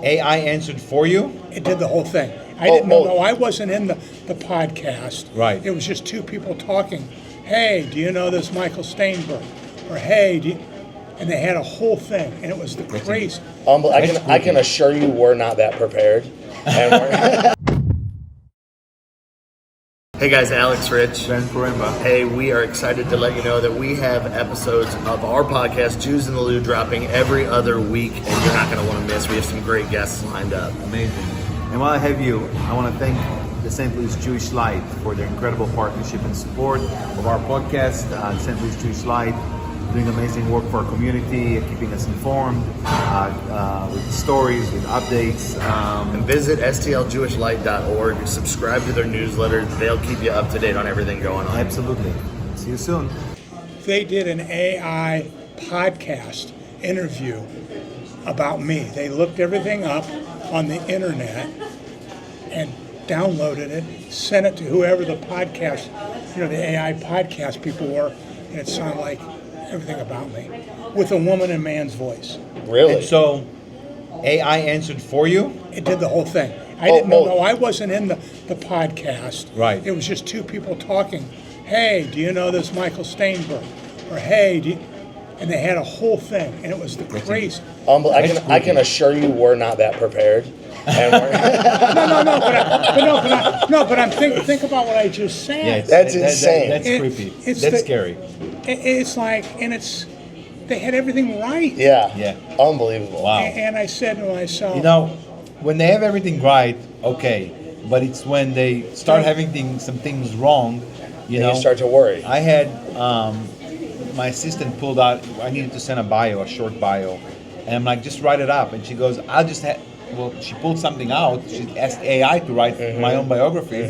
AI answered for you? It did the whole thing. I didn't know. No, I wasn't in the podcast. Right. It was just two people talking. Hey, do you know this Michael Staenberg? Or hey, and they had a whole thing, and it was the crazy. I can assure you we're not that prepared. Hey guys, Alex Rich. Ben Poremba. Hey, we are excited to let you know that we have episodes of our podcast, Jews in the Lou, dropping every other week, and you're not going to want to miss. We have some great guests lined up. Amazing. And while I have you, I want to thank the St. Louis Jewish Light for their incredible partnership and support of our podcast. St. Louis Jewish Light doing amazing work for our community, keeping us informed with stories, with updates. And visit stljewishlight.org. Subscribe to their newsletter. They'll keep you up to date on everything going on. Absolutely. See you soon. They did an AI podcast interview about me. They looked everything up on the internet and downloaded it, sent it to whoever the podcast, the AI podcast people were, and it sounded like everything about me with a woman and man's voice. Really? And so AI answered for you? It did the whole thing. I didn't know. No, I wasn't in the podcast. Right. It was just two people talking. Hey, do you know this Michael Staenberg? Or hey, and they had a whole thing, and it was the crazy. I can assure you we're not that prepared. Think about what I just said. Yeah, that's insane. That's creepy. That's scary. It's like, and they had everything right. Yeah. Unbelievable. Wow. And I said to myself, when they have everything right, okay, but it's when they start having some things wrong, you start to worry. I had my assistant pulled out. I needed to send a short bio, and I'm like, just write it up. And she goes, she pulled something out. She asked AI to write my own biography.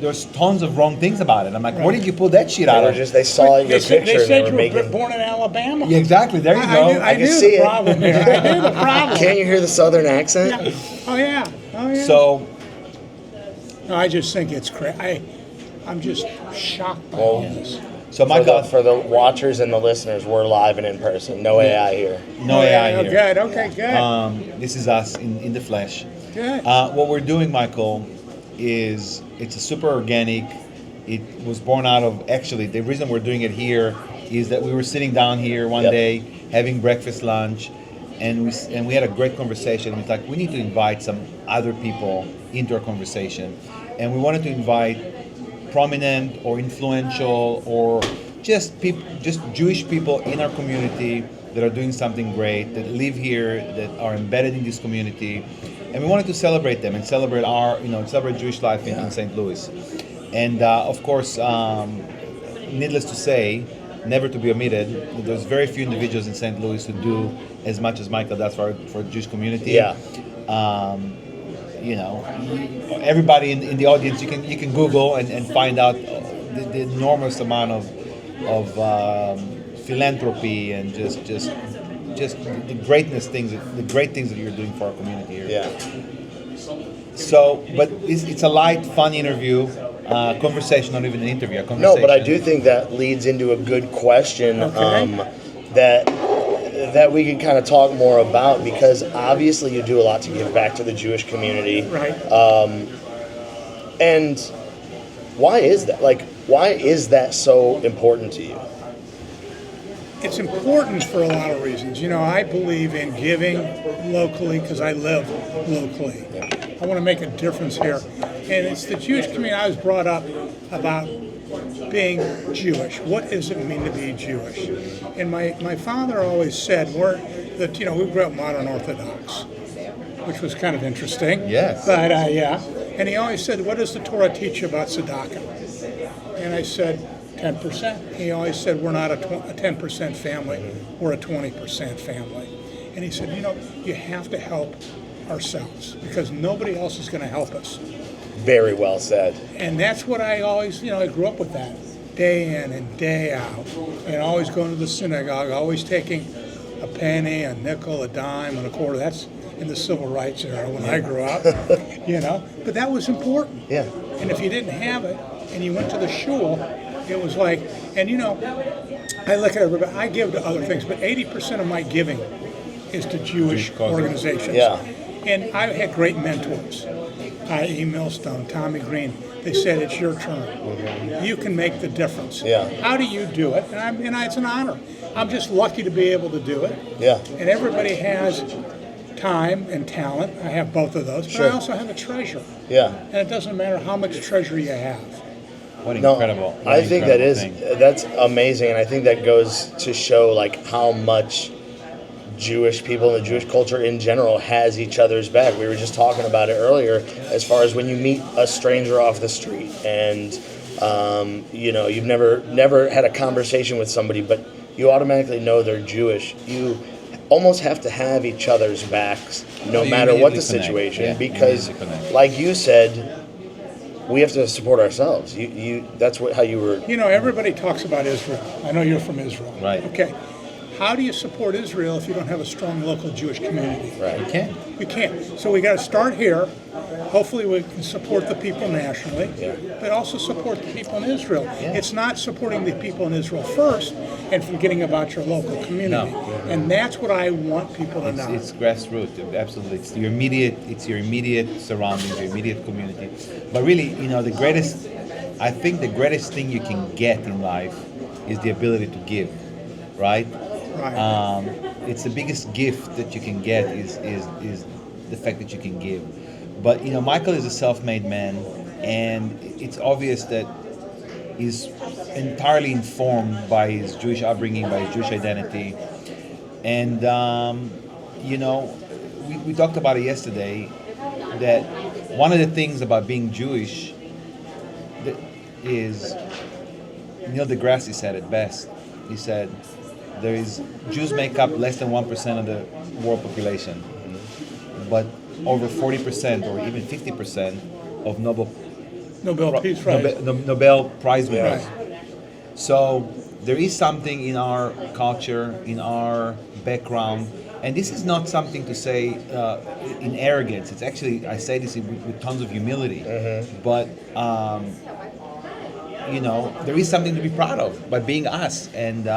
There's tons of wrong things about it. I'm like, where did you pull that shit out of? They saw your picture. They said and you were born in Alabama. Yeah, exactly. There you go. I knew see the problem here. I knew the problem. Can't you hear the southern accent? Yeah. Oh yeah. So, no, I just think it's crazy. I'm just shocked by this. So Michael, for the watchers and the listeners, we're live and in person. No AI here. No AI here. Good. Okay. Good. This is us in the flesh. Good. What we're doing, Michael, is it's a super organic. It was born out of, actually, the reason we're doing it here is that we were sitting down here one day having breakfast, lunch, and we had a great conversation. It's like, we need to invite some other people into our conversation, and we wanted to invite prominent or influential or just Jewish people in our community that are doing something great, that live here, that are embedded in this community, and we wanted to celebrate them and celebrate celebrate Jewish life in St. Louis. And of course, needless to say, never to be omitted, there's very few individuals in St. Louis who do as much as Michael does for the Jewish community. Yeah. Everybody in the audience, you can Google and find out the enormous amount of philanthropy and just the great things that you're doing for our community here. Yeah. So, but it's a light, fun interview, conversation, not even an interview, a conversation. No, but I do think that leads into a good question that we can kind of talk more about, because obviously you do a lot to give back to the Jewish community. Right. And why is that? Why is that so important to you? It's important for a lot of reasons. I believe in giving locally because I live locally. I want to make a difference here. And it's the Jewish community. I was brought up about being Jewish. What does it mean to be Jewish? And my father always said, we grew up modern Orthodox, which was kind of interesting. Yes. But and he always said, what does the Torah teach you about tzedakah? And I said, 10%. He always said, we're not a 10% family, we're a 20% family. And he said, you have to help ourselves because nobody else is going to help us. Very well said. And that's what I always, I grew up with that, day in and day out, and always going to the synagogue, always taking a penny, a nickel, a dime, and a quarter. That's in the civil rights era when I grew up, But that was important. Yeah. And if you didn't have it, and you went to the shul, it was like, and I look at everybody, I give to other things, but 80% of my giving is to Jewish causes. organizations. Yeah. And I've had great mentors, i.e. Millstone, Tommy Green. They said, it's your turn. You can make the difference. Yeah. How do you do it? It's an honor. I'm just lucky to be able to do it. Yeah. And everybody has time and talent. I have both of those, but Sure. I also have a treasure. Yeah. And it doesn't matter how much treasure you have. What No, incredible! What I think that incredible thing. that's amazing, and I think that goes to show like how much Jewish people and the Jewish culture in general has each other's back. We were just talking about it earlier, as far as when you meet a stranger off the street, and you've never had a conversation with somebody, but you automatically know they're Jewish. You almost have to have each other's backs, no You matter what the immediately connect. situation, Yeah, because, immediately connect. like you said, we have to support ourselves. That's how you were. Everybody talks about Israel. I know you're from Israel. Right. Okay. How do you support Israel if you don't have a strong local Jewish community? Right. You can. You can't. So we got to start here. Hopefully we can support the people nationally, but also support the people in Israel. Yeah. It's not supporting the people in Israel first and forgetting about your local community. No. And that's what I want people to know. It's grassroots, absolutely. It's your immediate surroundings, your immediate community. But really, I think the greatest thing you can get in life is the ability to give, right? Right. It's the biggest gift that you can get is the fact that you can give. But Michael is a self-made man, and it's obvious that he's entirely informed by his Jewish upbringing, by his Jewish identity, and we talked about it yesterday. That one of the things about being Jewish is Neil deGrasse said it best. He said, Jews make up less than 1% of the world population, but over 40% or even 50% of Nobel Peace Prize. Nobel Prize winners. Right. So there is something in our culture, in our background, and this is not something to say in arrogance. It's actually, I say this with tons of humility, but there is something to be proud of by being us, and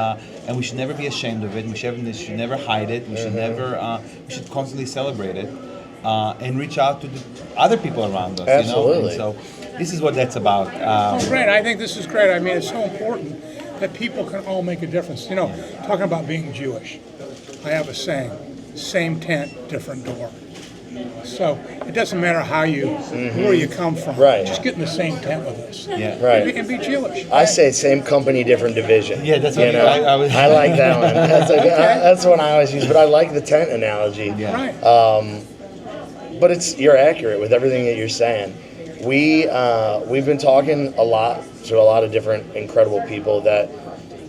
we should never be ashamed of it. We should never hide it. We should never. We should constantly celebrate it, and reach out to the other people around us. Absolutely. And so this is what that's about. Great. I think this is great. I mean, it's so important that people can all make a difference. Talking about being Jewish, I have a saying: same tent, different door. So it doesn't matter where you come from. Right. Just get in the same tent with us. Yeah. Right. And be Jewish. I say same company, different division. Yeah, that's what I was. I like that one. That's one I always use, but I like the tent analogy. Yeah. Right. But you're accurate with everything that you're saying. We've been talking a lot to a lot of different incredible people that,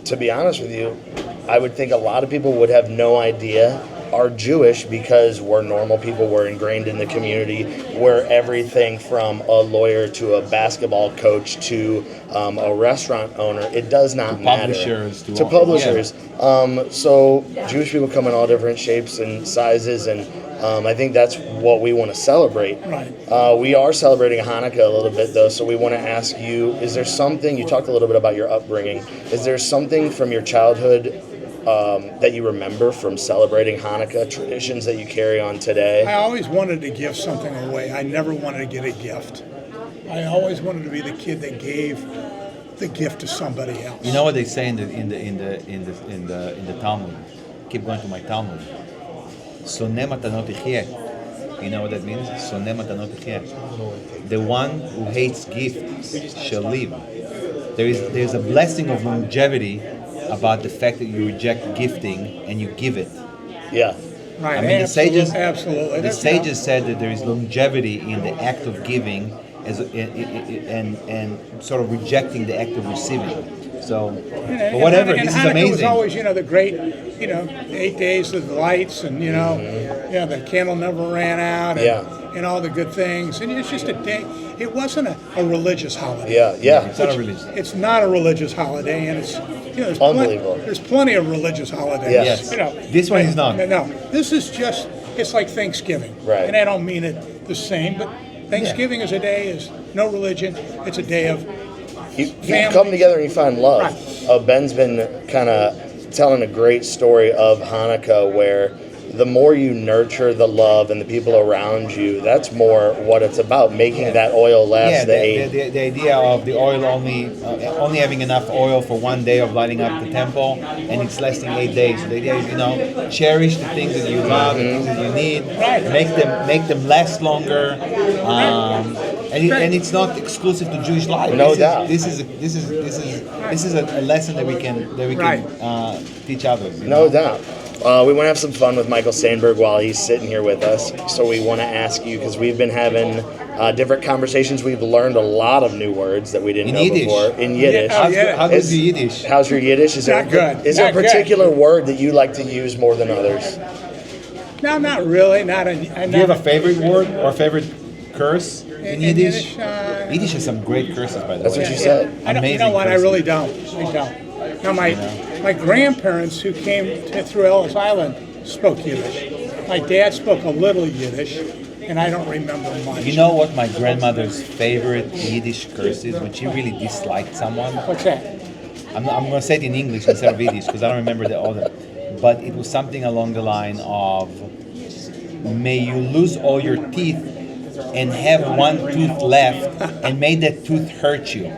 to be honest with you, I would think a lot of people would have no idea are Jewish because we're normal people. We're ingrained in the community. We're everything from a lawyer to a basketball coach to a restaurant owner. It does not matter. To publishers. Yeah. So Jewish people come in all different shapes and sizes, and I think that's what we want to celebrate. Right. We are celebrating Hanukkah a little bit, though, so we want to ask you, is there something, you talked a little bit about your upbringing, is there something from your childhood that you remember from celebrating Hanukkah, traditions that you carry on today? I always wanted to give something away. I never wanted to get a gift. I always wanted to be the kid that gave the gift to somebody else. You know what they say in the Talmud? Keep going to my Talmud. Soneh matanot yichyeh. You know what that means? Soneh matanot yichyeh. The one who hates gifts shall live. There's a blessing of longevity about the fact that you reject gifting and you give it. Yeah. Right. I mean, the sages said that there is longevity in the act of giving and sort of rejecting the act of receiving. So, but whatever, and this is Hanukkah amazing. was always, the great, 8 days of lights, and the candle never ran out, and all the good things. And it's just a day. It wasn't a religious holiday. Yeah. It's not a religion. It's not a religious holiday, and it's there's unbelievable. There's plenty of religious holidays. Yes. This one is not. No, this is just. It's like Thanksgiving. Right. And I don't mean it the same, but Thanksgiving is no religion. It's a day of. You come together and you find love. Right. Ben's been kind of telling a great story of Hanukkah where the more you nurture the love and the people around you, that's more what it's about, making that oil last the idea of the oil only having enough oil for one day of lighting up the temple, and it's lasting 8 days. So the idea is, cherish the things that you love, the things that you need, make them last longer, and it's not exclusive to Jewish life. No doubt. This is a lesson that we can teach others. No doubt. We want to have some fun with Michael Staenberg while he's sitting here with us. So we want to ask you, because we've been having different conversations. We've learned a lot of new words that we didn't know Yiddish. before. In Yiddish. How good is your Yiddish? How's your Yiddish? Is Not good. Is there a Not good. particular word that you like to use more than others? No, not really. Do Do you have a favorite word or favorite curse in Yiddish? Yiddish has some great curses, by the That's way. what you said. I don't, you know what? I really don't. I don't. Now, my grandparents who came through Ellis Island spoke Yiddish. My dad spoke a little Yiddish, and I don't remember much. You know what my grandmother's favorite Yiddish curse is? When she really disliked someone. What's that? I'm going to say it in English instead of Yiddish because I don't remember the other. But it was something along the line of, may you lose all your teeth and have one tooth left, and may that tooth hurt you.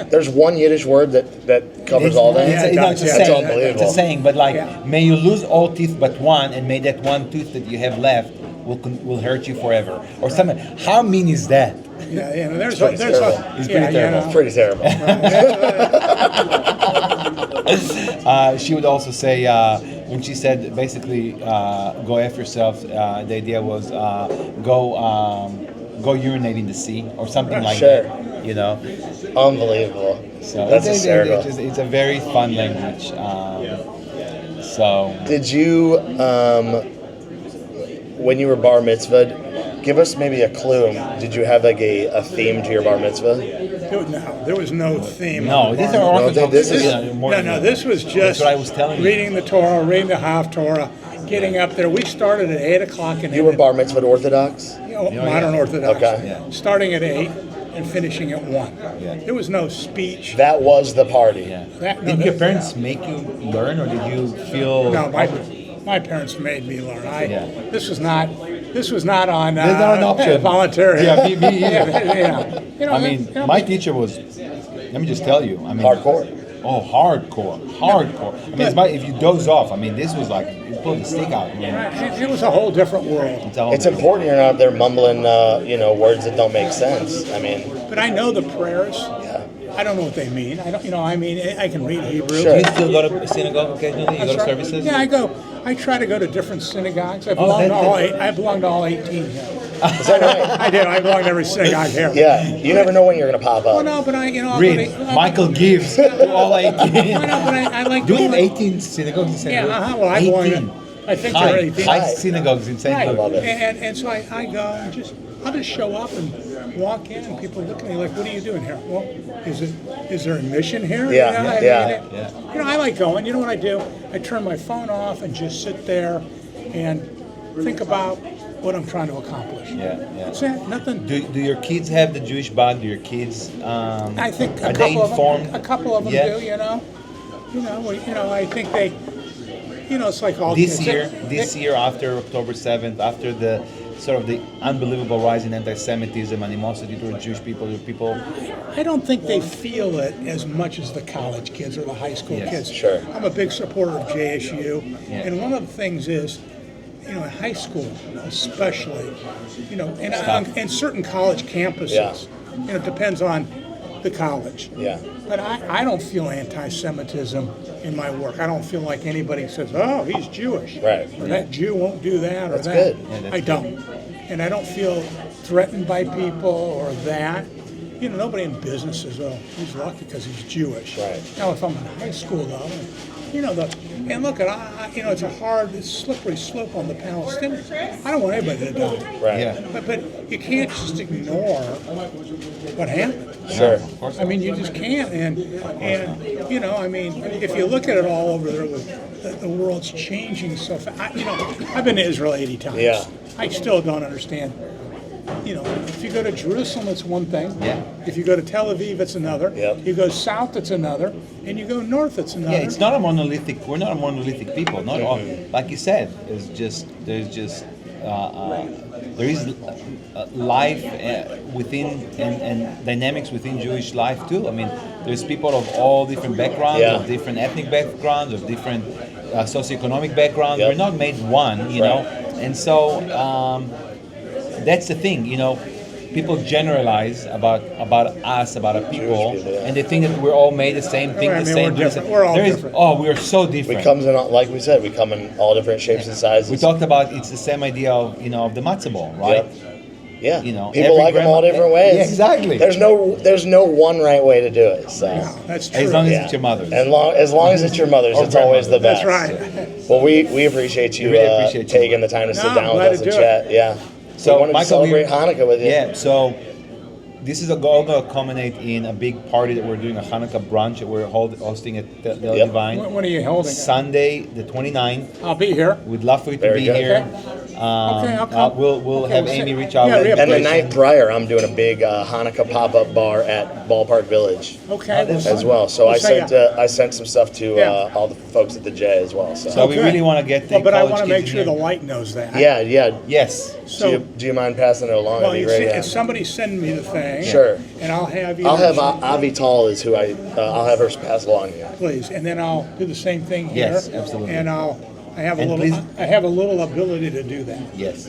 There's one Yiddish word that covers all that. It's a That's saying. unbelievable. It's a saying, but Yeah. may you lose all teeth but one, and may that one tooth that you have left will hurt you forever, or something. How mean is that? Yeah, there's pretty terrible. It's pretty terrible. It's pretty terrible. She would also say, when she said basically go after yourself, the idea was go urinate in the sea or something like Sure. that. Unbelievable. So That's hysterical. it's a very fun language. So Did you, when you were bar mitzvahed, give us maybe a clue? Did you have like a theme to your bar mitzvah? There was no theme. no, on the these bar are mitzvah. Orthodox. this is- No, this was just what I was telling you. reading the Torah, reading the Haftorah, getting up there. We started at 8 o'clock and You were bar mitzvahed Orthodox? modern Orthodox. Okay. Yeah. Starting at 8 and finishing at 1. Yeah. There was no speech. That was the party. Yeah. That- no, Did that- your parents make you learn, or did you feel? No, my parents made me learn. Yeah. This was not on There's not an option. voluntary. Yeah, me either. Yeah. I mean, my teacher was. Let me just tell you. I mean, Hardcore. Oh, hardcore. I mean, if you doze off, I mean, this was like you pulled the stick out. I mean, It was a whole different world. It's important you're not there mumbling, words that don't make sense. I mean, But I know the prayers. yeah. I don't know what they mean. I don't. I can read Hebrew. Sure. Do you still go to synagogue occasionally? You go to That's right. services? Yeah, I go. I try to go to different synagogues. I that- belong to all 18 here. Is that right? I do. I belong to every synagogue here. Yeah. You never know when you're going to pop Well, up. no, but I'll Read. go to- Michael gives to all 18. I know, but I like Do we have going- 18 synagogues in St. Yeah, Louis? well, I belong 18. to. I think there are 18. High synagogues in St. Right. Louis. love it. And so I go and I'll just show up and walk in, and people look at me like, "What are you doing here?" Well, is there a mission here? Yeah, I mean, yeah. I like going. You know what I do? I turn my phone off and just sit there and think about what I'm trying to accomplish. Yeah. That's it. Nothing. Do your kids have the Jewish bug? Do your kids? I think are they informed? a couple of them Yeah. do. I think they. It's like all This kids. year after October 7th, after the sort of the unbelievable rise in anti-Semitism, animosity toward Jewish people, I don't think they feel it as much as the college kids or the high school Yes, kids. sure. I'm a big supporter of JSU, Yeah. and one of the things is, in high school especially, and certain college campuses, it depends on the college. Yeah. But I don't feel anti-Semitism in my work. I don't feel like anybody says, "Oh, he's Jewish," Right. or "That Jew won't do that," or That's that. good. Yeah, that's I don't, and I don't feel threatened by people or that. Nobody in business says, "Oh, he's lucky because he's Jewish." Right. Now, if I'm in high school, though, and look at, it's a hard, slippery slope on the Palestinians. I don't want anybody to die. Right. Yeah. But you can't just ignore what happened. Sure. Of course. I mean, you just can't. And if you look at it all over there, the world's changing so fast. I've been to Israel 80 times. Yeah. I still don't understand if you go to Jerusalem, it's one thing. Yeah. If you go to Tel Aviv, it's another. Yep. You go south, it's another. And you go north, it's another. Yeah, it's not a monolithic. We're not a monolithic people. Not all. Like you said, there is life within and dynamics within Jewish life too. I mean, there's people of all different backgrounds, Yeah. of different ethnic backgrounds, of different socioeconomic backgrounds. Yep. We're not made one, you know. And so that's the thing, you know. People generalize about us, about our people, Jewish people, yeah. and they think that we're all made the same thing, I the mean, same. we're different. We're all different. Oh, we are so We different. comes in, like we said, we come in all different shapes and sizes. We talked about it's the same idea of of the matzah ball, right? Yep. Yeah, You know, people every like them all grandma- different ways. Yeah, exactly. There's no one right way to do it. So That's true. As long as yeah. it's your mother's. as long as it's your mother's, Or it's always the That's best. right. Well, we appreciate you, We really appreciate you. taking the time to sit No, down I'm with glad us to and do it. chat. Yeah. So, we wanted Michael, to celebrate we- Hanukkah with you. Yeah, so this is going to culminate in a big party that we're doing, a Hanukkah brunch that we're hosting at Deli Yep. Divine. When are you holding it? Sunday, the 29th. I'll be here. We'd love for you to Very be good. here. Okay, I'll come. We'll Okay, have we'll Amy see. reach out. Yeah, with we have And the Appreciate night prior, I'm doing a big Hanukkah pop-up bar at Ballpark Village Okay. that's as well. So We'll I say sent some stuff to Yeah. all the folks at the J as well. So, So we really want to get the Well, but I college want to kids make in sure the here. light knows that. yeah. Yes. So, do you mind passing it along? well, That'd you be see, great. if somebody send me the thing, Sure. and I'll have you. I'll have Avi Tall is who I'll have her pass along to you. Please, and then I'll do the same thing here. Yes, absolutely. And I have a And little, please- I have a little ability to do that. Yes.